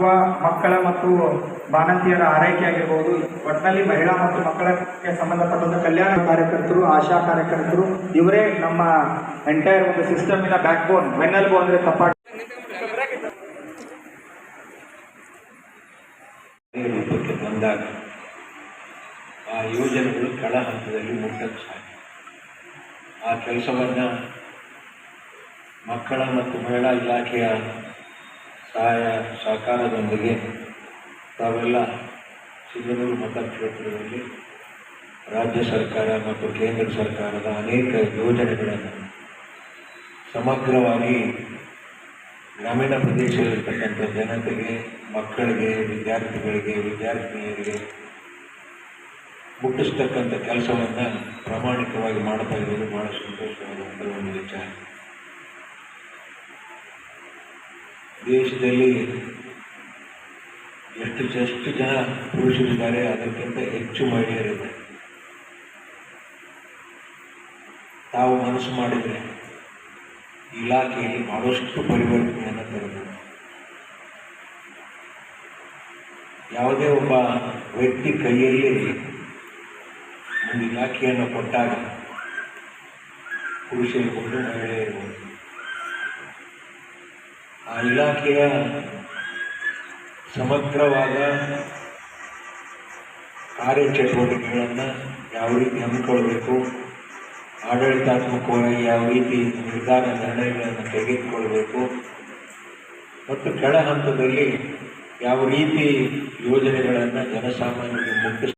ಅಥವಾ ಮಕ್ಕಳ ಮತ್ತು ಬಾಣಂತಿಯರ ಆರೈಕೆ ಆಗಿರ್ಬೋದು, ಒಟ್ಟಿನಲ್ಲಿ ಮಹಿಳಾ ಮತ್ತು ಮಕ್ಕಳಕ್ಕೆ ಸಂಬಂಧಪಟ್ಟಂಥ ಕಲ್ಯಾಣ ಕಾರ್ಯಕರ್ತರು, ಆಶಾ ಕಾರ್ಯಕರ್ತರು ಇವರೇ ನಮ್ಮ ಎಂಟೈರ್ ಒಂದು ಸಿಸ್ಟಮಿನ ಬ್ಯಾಕ್ ಬೋನ್, ಬೆನ್ನೆಲುಬು ಅಂದರೆ ತಪ್ಪಾಗಿ ರೂಪಕ್ಕೆ ಬಂದಾಗ ಆ ಯೋಜನೆಗಳು ಕೆಳ ಹಂತದಲ್ಲಿ ಮುಟ್ಟಕ್ಕೆ ಸಾಧ್ಯ. ಆ ಕೆಲಸವನ್ನು ಮಕ್ಕಳ ಮತ್ತು ಮಹಿಳಾ ಇಲಾಖೆಯ ಸಹಾಯ ಸಹಕಾರದೊಂದಿಗೆ ತಾವೆಲ್ಲ ಸಿಂಧನೂರು ಮತಕ್ಷೇತ್ರದಲ್ಲಿ ರಾಜ್ಯ ಸರ್ಕಾರ ಮತ್ತು ಕೇಂದ್ರ ಸರ್ಕಾರದ ಅನೇಕ ಯೋಜನೆಗಳನ್ನು ಸಮಗ್ರವಾಗಿ ಗ್ರಾಮೀಣ ಪ್ರದೇಶದಲ್ಲಿರ್ತಕ್ಕಂಥ ಜನತೆಗೆ, ಮಕ್ಕಳಿಗೆ, ವಿದ್ಯಾರ್ಥಿಗಳಿಗೆ, ವಿದ್ಯಾರ್ಥಿನಿಯರಿಗೆ ಮುಟ್ಟಿಸ್ತಕ್ಕಂಥ ಕೆಲಸವನ್ನು ಪ್ರಾಮಾಣಿಕವಾಗಿ ಮಾಡ್ತಾ ಇರೋದು ಬಹಳ ಸಂತೋಷವಾದಂಥ ಒಂದು ವಿಚಾರ. ದೇಶದಲ್ಲಿ ಎಷ್ಟು ಜನ ಪುರುಷರಿದ್ದಾರೆ, ಅದಕ್ಕಿಂತ ಹೆಚ್ಚು ಮಹಿಳೆಯರಿದ್ದಾರೆ. ತಾವು ಮನಸ್ಸು ಮಾಡಿದರೆ ಇಲಾಖೆಯಲ್ಲಿ ಬಹಳಷ್ಟು ಪರಿವರ್ತನೆಯನ್ನು ತರಬಹುದು. ಯಾವುದೇ ಒಬ್ಬ ವ್ಯಕ್ತಿ ಕೈಯಲ್ಲಿ ಒಂದು ಇಲಾಖೆಯನ್ನು ಕೊಟ್ಟಾಗ ಪುರುಷರಿರ್ಬೋದು, ಮಹಿಳೆಯರಿರ್ಬೋದು, ಆ ಇಲಾಖೆಯ ಸಮಗ್ರವಾದ ಕಾರ್ಯಚಟುವಟಿಕೆಗಳನ್ನು ಯಾವ ರೀತಿ ಹಮ್ಮಿಕೊಳ್ಬೇಕು, ಆಡಳಿತಾತ್ಮಕವಾಗಿ ಯಾವ ರೀತಿ ನಿರ್ಣಯಗಳನ್ನು ತೆಗೆದುಕೊಳ್ಬೇಕು ಮತ್ತು ಕೆಳ ಹಂತದಲ್ಲಿ ಯಾವ ರೀತಿ ಯೋಜನೆಗಳನ್ನು ಜನಸಾಮಾನ್ಯರಿಗೆ ಮುಟ್ಟಿಸ